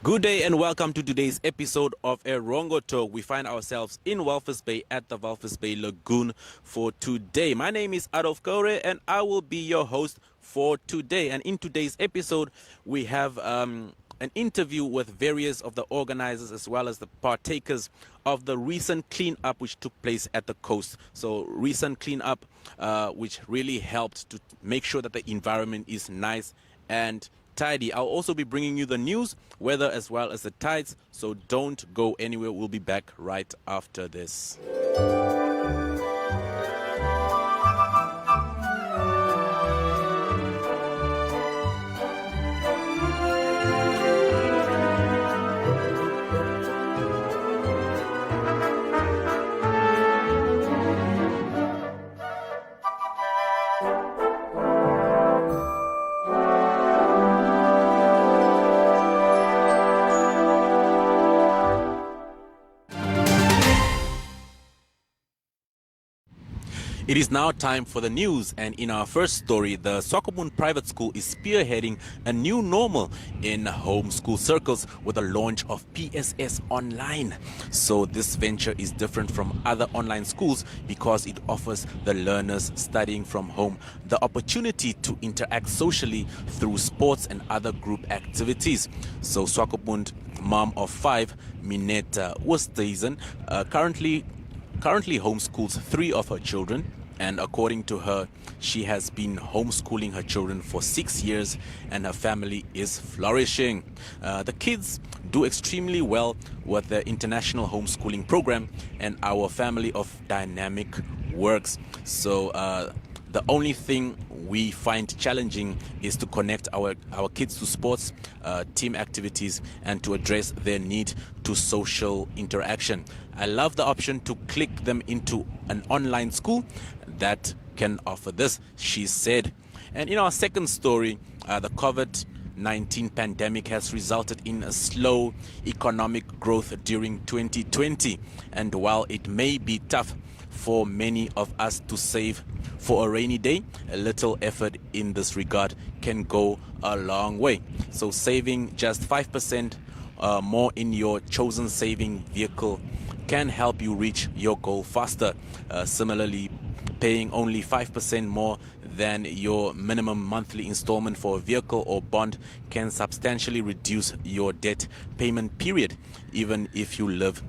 Good day and welcome to today's episode of Erongo Talk. We find ourselves in Walvis Bay at the Walvis Bay Lagoon for today. My name is Adolf Kore and I will be your host for today. And in today's episode, we have an interview with various of the organizers as well as the partakers of the recent cleanup which took place at the coast. So recent cleanup which really helped to make sure that the environment is nice and tidy. I'll also be bringing you the news, weather, as well as the tides, so don't go anywhere. We'll be back right after this. It is now time for the news, and in our first story, the Swakopmund Private School is spearheading a new normal in homeschool circles with the launch of PSS Online. So this venture is different from other online schools because it offers the learners studying from home the opportunity to interact socially through sports and other group activities. So Swakopmund mom of 5, Mineta Oosthuizen, currently homeschools 3 of her children, and according to her, she has been homeschooling her children for 6 years and her family is flourishing. The kids do extremely well with the international homeschooling program, and our family of dynamic works. So the only thing we find challenging is to connect our kids to sports, team activities, and to address their need to social interaction. I love the option to click them into an online school that can offer this, she said. And in our second story, the COVID-19 pandemic has resulted in a slow economic growth during 2020. And while it may be tough for many of us to save for a rainy day, a little effort in this regard can go a long way. So saving just 5% more in your chosen saving vehicle can help you reach your goal faster. Similarly, paying only 5% more than your minimum monthly installment for a vehicle or bond can substantially reduce your debt payment period, even if you live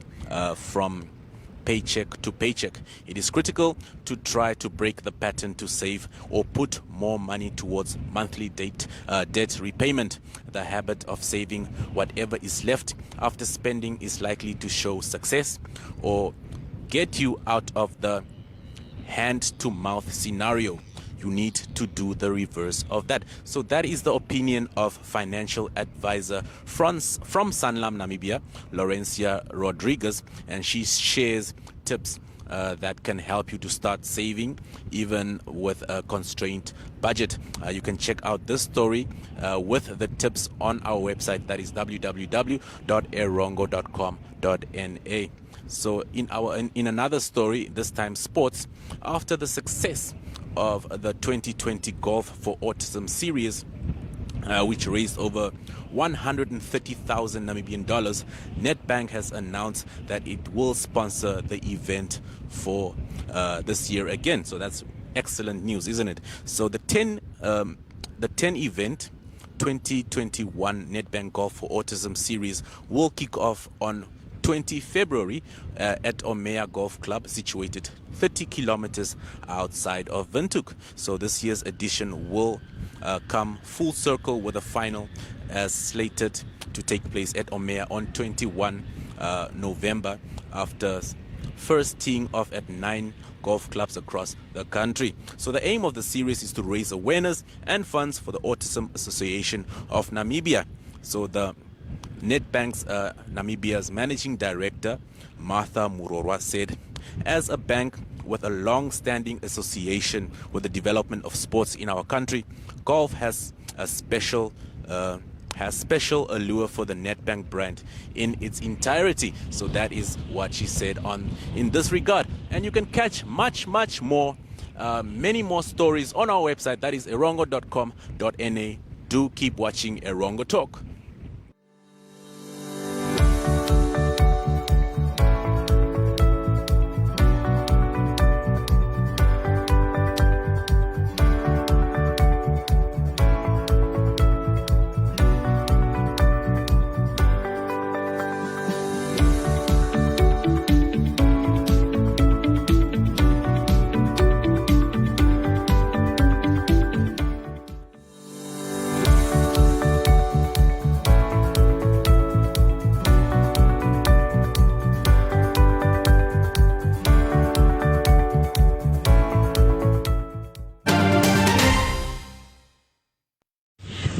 from paycheck to paycheck. It is critical to try to break the pattern to save or put more money towards monthly debt repayment. The habit of saving whatever is left after spending is likely to show success or get you out of the hand-to-mouth scenario. You need to do the reverse of that. So that is the opinion of financial advisor from Sanlam Namibia, Laurencia Rodriguez, and she shares tips that can help you to start saving even with a constrained budget. You can check out this story with the tips on our website, that is www.erongo.com.na. So in another story, this time sports, after the success of the 2020 Golf for Autism series, which raised over 130,000 Namibian dollars, Nedbank has announced that it will sponsor the event for this year again. So that's excellent news, isn't it? So the 10 event 2021 Nedbank Golf for Autism series will kick off on 20 February at Omea Golf Club, situated 30 kilometers outside of Windhoek. So this year's edition will come full circle with a final as slated to take place at Omea on 21 November after first teeing off at 9 golf clubs across the country. So the aim of the series is to raise awareness and funds for the Autism Association of Namibia. So the Nedbank's Namibia's managing director, Martha Murorwa, said, as a bank with a long-standing association with the development of sports in our country, golf has a special allure for the Nedbank brand in its entirety. So that is what she said in this regard. And you can catch much more, many more stories on our website, that is erongo.com.na. Do keep watching Erongo Talk.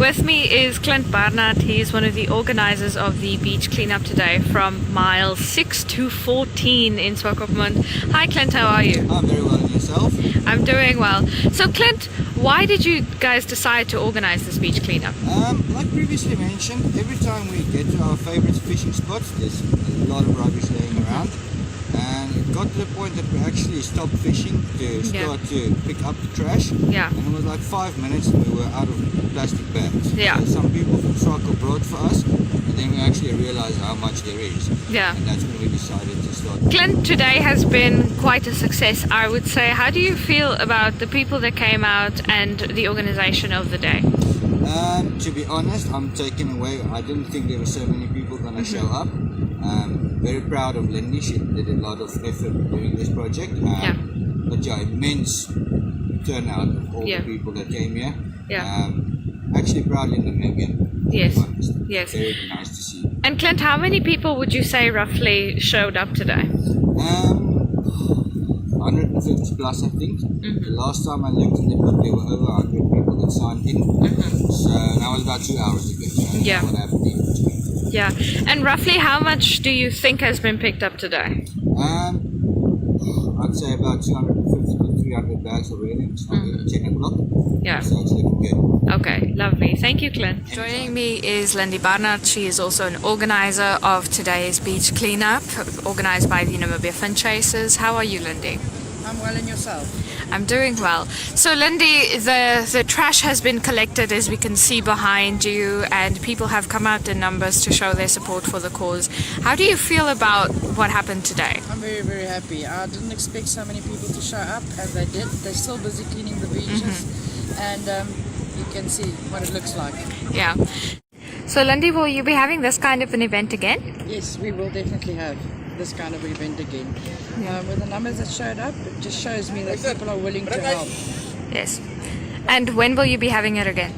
with me is Clint Barnard. He's one of the organizers of the beach cleanup today from miles 6 to 14 in Swakopmund. Hi Clint, how are you? I'm very well, and yourself? I'm doing well. So Clint, why did you guys decide to organize this beach cleanup? Like previously mentioned, every time we get to our favorite fishing spots, there's a lot of rubbish laying around. And it got to the point that we actually stopped fishing to start to pick up the trash. Yeah. And it was like 5 minutes and we were out of plastic bags. Yeah. So some people from Swako brought for us, and then we actually realized how much there is. Yeah. And that's when we decided to start. Clint, today has been quite a success, I would say. How do you feel about the people that came out and the organization of the day? To be honest, I'm taken away. I didn't think there were so many people going to show up. Very proud of Lindy. She did a lot of effort doing this project. But yeah, immense turnout of all the people that came here. Yeah. Actually proud in Namibian. Yes. To be honest. Yes. Very nice to see. And Clint, how many people would you say roughly showed up today? 150 plus, I think. The last time I looked in the book, there were over 100 people that signed in. So that was about 2 hours ago. So Yeah. what happened in between. Yeah. And roughly how much do you think has been picked up today? I'd say about 250 to 300 bags already. It's like 10 o'clock. Yeah. So it's looking good. Okay, lovely. Thank you, Clint. Joining me is Lindy Barnard. She is also an organizer of today's beach cleanup, organized by the Namibia Fin Chasers. How are you, Lindy? I'm well, and yourself? I'm doing well. So Lindy, the trash has been collected, as we can see behind you, and people have come out in numbers to show their support for the cause. How do you feel about what happened today? I'm very, very happy. I didn't expect so many people to show up, and they did. They're still busy cleaning the beaches, and you can see what it looks like. Yeah. So Lindy, will you be having this kind of an event again? Yes, we will definitely have this kind of event again. With the numbers that showed up, it just shows me that people are willing to help. Yes. And when will you be having it again?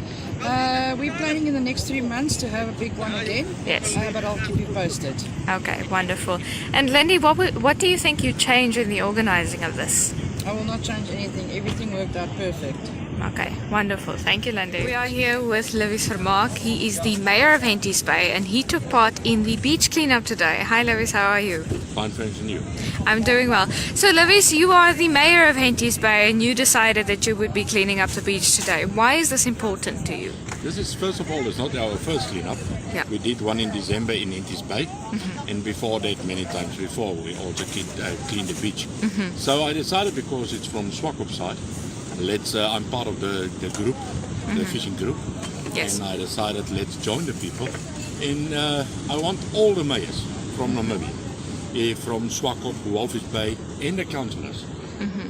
We're planning in the next 3 months to have a big one again. Yes. But I'll keep you posted. Okay, wonderful. And Lindy, what do you think you changed in the organizing of this? I will not change anything. Everything worked out perfect. Okay, wonderful. Thank you, Lindy. We are here with Walvis Vermaak. He is the mayor of Walvis Bay, and he took part in the beach cleanup today. Hi, Walvis. How are you? Fine, thanks, and you? I'm doing well. So, Walvis, you are the mayor of Walvis Bay, and you decided that you would be cleaning up the beach today. Why is this important to you? This is, first of all, it's not our first cleanup. Yeah. We did one in December in Walvis Bay, and before that, many times before, we also cleaned the beach. So I decided, because it's from Swakop side, I'm part of the group, the fishing group, Yes. and I decided let's join the people. And I want all the mayors from Namibia, from Swakop, Walvis Bay, and the councillors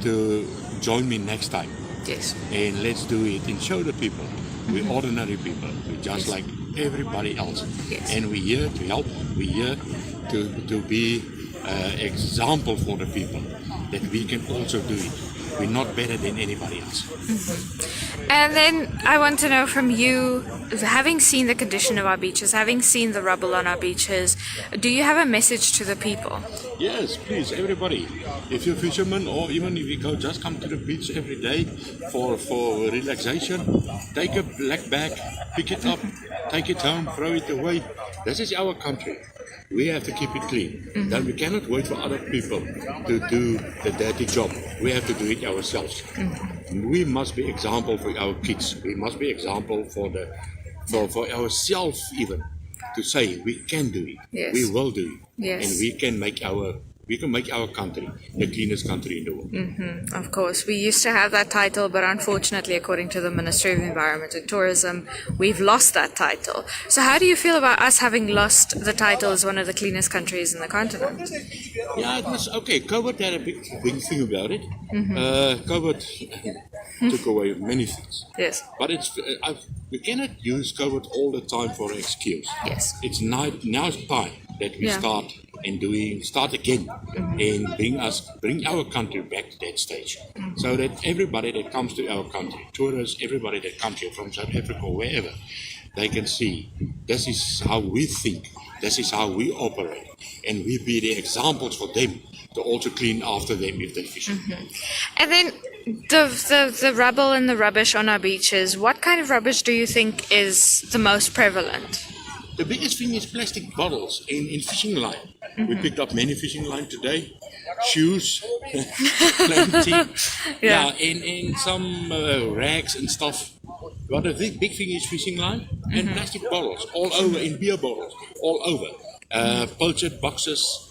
to join me next time. Yes. And let's do it and show the people we're ordinary people. We're just like everybody else. Yes. And we're here to help. We're here to be example for the people that we can also do it. We're not better than anybody else. And then I want to know from you, having seen the condition of our beaches, having seen the rubble on our beaches, do you have a message to the people? Yes, please, everybody. If you're a fisherman, or even if you go, just come to the beach every day for relaxation. Take a black bag, pick it up, take it home, throw it away. This is our country. We have to keep it clean. Then we cannot wait for other people to do the dirty job. We have to do it ourselves. We must be example for our kids. We must be example for ourselves even, to say we can do it. Yes. We will do it. Yes. And we can make our country the cleanest country in the world. Of course, we used to have that title, but unfortunately, according to the Ministry of Environment and Tourism, we've lost that title. So how do you feel about us having lost the title as one of the cleanest countries in the continent? Yeah, it was okay. COVID had a big thing about it. COVID took away many things. Yes. But we cannot use COVID all the time for an excuse. Yes. It's now's time that we start again and bring our country back to that stage, so that everybody that comes to our country, tourists, everybody that comes here from South Africa or wherever, they can see this is how we think this is how we operate. And we be the examples for them to also clean after them if they fish. And then the rubble and the rubbish on our beaches, what kind of rubbish do you think is the most prevalent? The biggest thing is plastic bottles in fishing line. We picked up many fishing line today. Shoes, plenty. And some rags and stuff. But the big thing is fishing line and plastic bottles all over, in beer bottles all over. Poached boxes.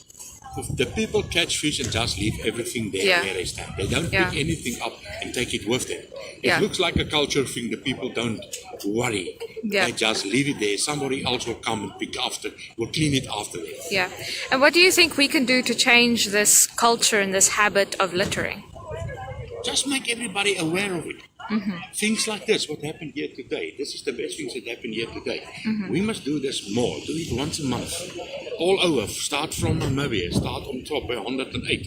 The people catch fish and just leave everything there where they stand. They don't pick anything up and take it with them. It looks like a culture thing. The people don't worry. They just leave it there. Somebody else will come and will clean it after them. Yeah. And what do you think we can do to change this culture and this habit of littering? Just make everybody aware of it. Things like this, what happened here today. This is the best things that happened here today. We must do this more. Do it once a month. All over. Start from Namibia. Start on top by 108.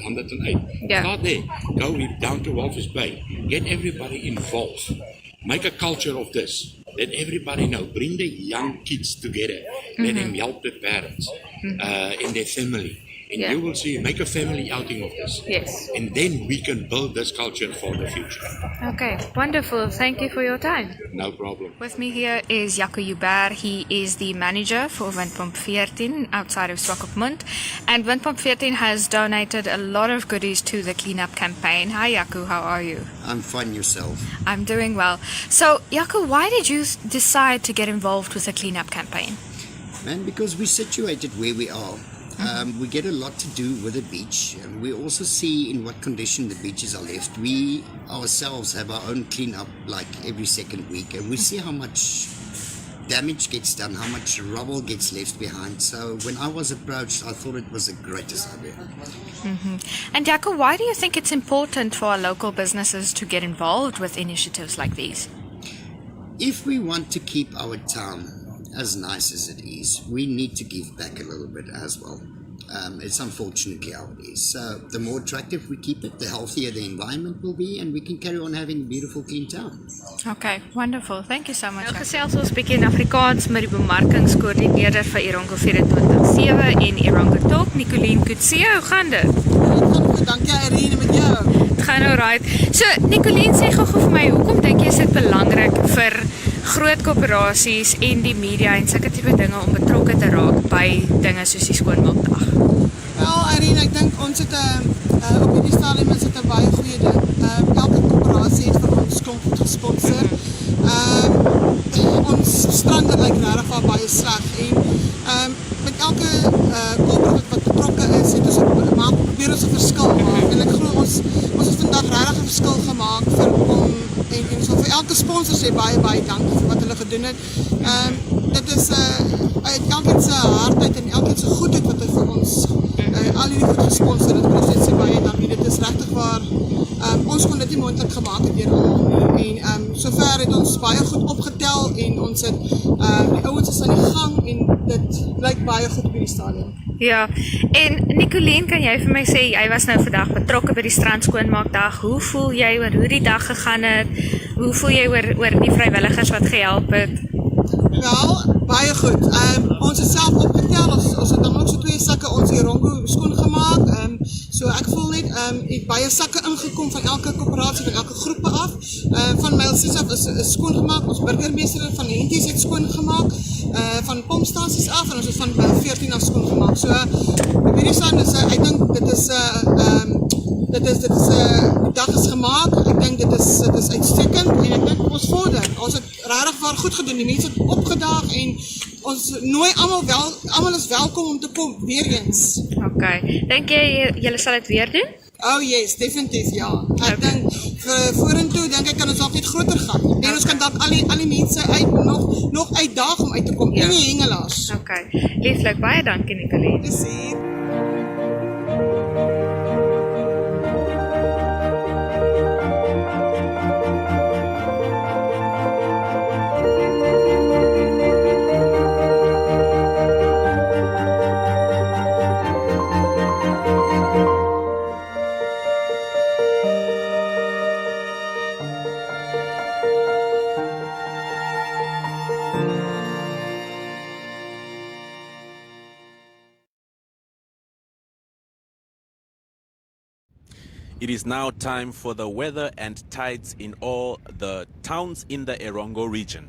Start there. Go down to Walvis Bay. Get everybody involved. Make a culture of this. Let everybody know. Bring the young kids together. Let them help their parents and their family. And you will see, make a family outing of this. Yes. And then we can build this culture for the future. Okay, wonderful. Thank you for your time. No problem. With me here is Jaco Joubert. He is the manager for Windpomp 14 outside of Swakopmund. And Windpomp 14 has donated a lot of goodies to the cleanup campaign. Hi Jaco, how are you? I'm fine, yourself. I'm doing well. So Jaco, why did you decide to get involved with the cleanup campaign? Man, because we're situated where we are. We get a lot to do with the beach. We also see in what condition the beaches are left. We ourselves have our own clean-up like every second week, and we see how much damage gets done, how much rubble gets left behind. So when I was approached, I thought it was the greatest idea. And Jaco, why do you think it's important for our local businesses to get involved with initiatives like these? If we want to keep our town as nice as it is, we need to give back a little bit as well. It's unfortunately how it is. So the more attractive we keep it, the healthier the environment will be, and we can carry on having a beautiful clean town. Okay, wonderful. Thank you so much. Nou gesels ons bietjie in Afrikaans met die bemarkingskoördineerder vir Erongo 24/7 en Erongo Talk, Nicoline Kutsie. Hoe gaan dit? Dankie Irene, met jou. Dit gaan alright. So, Nicoline, sê gou vir my, hoekom dink jy is dit belangrik vir groot korporasies en die media en sulke tipe dinge om betrokke te raak by dinge soos die skoonmaakdag? Wel Irene, ek dink ons het op hierdie stadium is dit 'n baie goeie ding. Elke korporasie het vir ons klomp goed gesponsor. Ons strande lyk regtig baie sleg en met elke korporasie wat betrokke is, het ons probeer ons 'n verskil maak. En ek glo ons het vandag regtig 'n verskil gemaak vir en so vir elke sponsor sê baie dankie vir wat hulle gedoen het. Dit is uit elkeen se hardheid en elkeen se goedheid wat hy vir ons al hierdie goed gesponsor het. Ek sê baie dankie. Dit is regtig waar ons kon dit nie moontlik gemaak het deur almal nie. En sover het ons baie goed opgetel en ons het die ouens is aan die gang en dit blyk baie goed by die stadium. Ja, en Nicoline, kan jy vir my sê, jy was nou vandag betrokke by die strand skoonmaakdag. Hoe voel jy oor hoe die dag gegaan het? Hoe voel jy oor die vrywilligers wat gehelp het? Wel, baie goed. Ons het self opgetel, ons het dan ook so 2 sakke ons Erongo skoon gemaak. So ek voel net, het baie sakke ingekom van elke korporasie, van elke groepe af. Van Mylsies af is skoon gemaak, ons burgemeester van Henties het skoon gemaak, van pompstasies af en ons het van 14 af skoon gemaak. So, hierdie staan is, ek dink dit is die dag is gemaak, ek dink dit is uitstekend en ek dink ons vorder. Ons het regtig waar goed gedoen, die mense het opgedaag en ons nooi almal is welkom om te kom, weer eens. Okay, dink jy julle sal dit weer doen? Oh yes, definitief ja. Ek dink vorentoe dink ek kan ons nog net groter gaan. En ons kan dalk al die mense nog uitdaag om uit te kom, en die hengelaars. Okay, lieflik, baie dankie Nicoline. Plesier. It is now time for the weather and tides in all the towns in the Erongo region.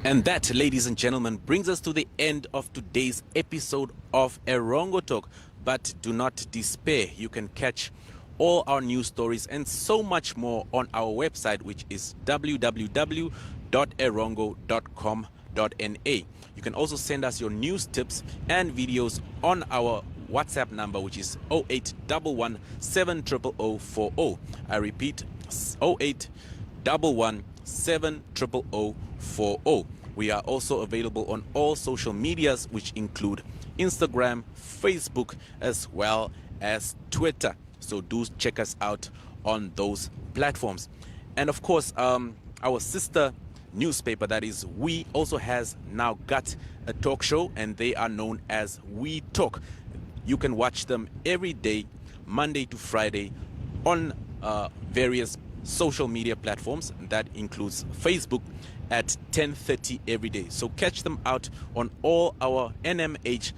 And that, ladies and gentlemen, brings us to the end of today's episode of Erongo Talk. But do not despair. You can catch all our news stories and so much more on our website, which is www.erongo.com.na. You can also send us your news tips and videos on our WhatsApp number, which is 0811 70040. I repeat, 0811 70040. We are also available on all social medias, which include Instagram, Facebook, as well as Twitter. So do check us out on those platforms. And of course, our sister newspaper, that is We, also has now got a talk show, and they are known as We Talk. You can watch them every day, Monday to Friday, on various social media platforms. That includes Facebook at 10:30 every day. So catch them out on all our NMH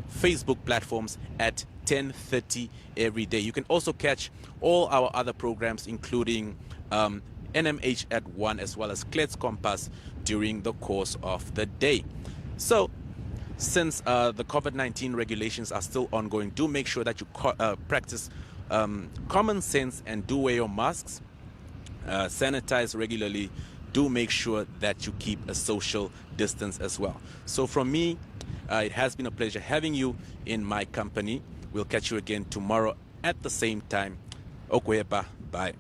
Facebook platforms at 10:30 every day. You can also catch all our other programs, including NMH at 1, as well as Klets Compass during the course of the day. So since the COVID-19 regulations are still ongoing, do make sure that you practice common sense and do wear your masks, sanitize regularly, do make sure that you keep a social distance as well. So from me, it has been a pleasure having you in my company. We'll catch you again tomorrow at the same time. Okwepa, bye.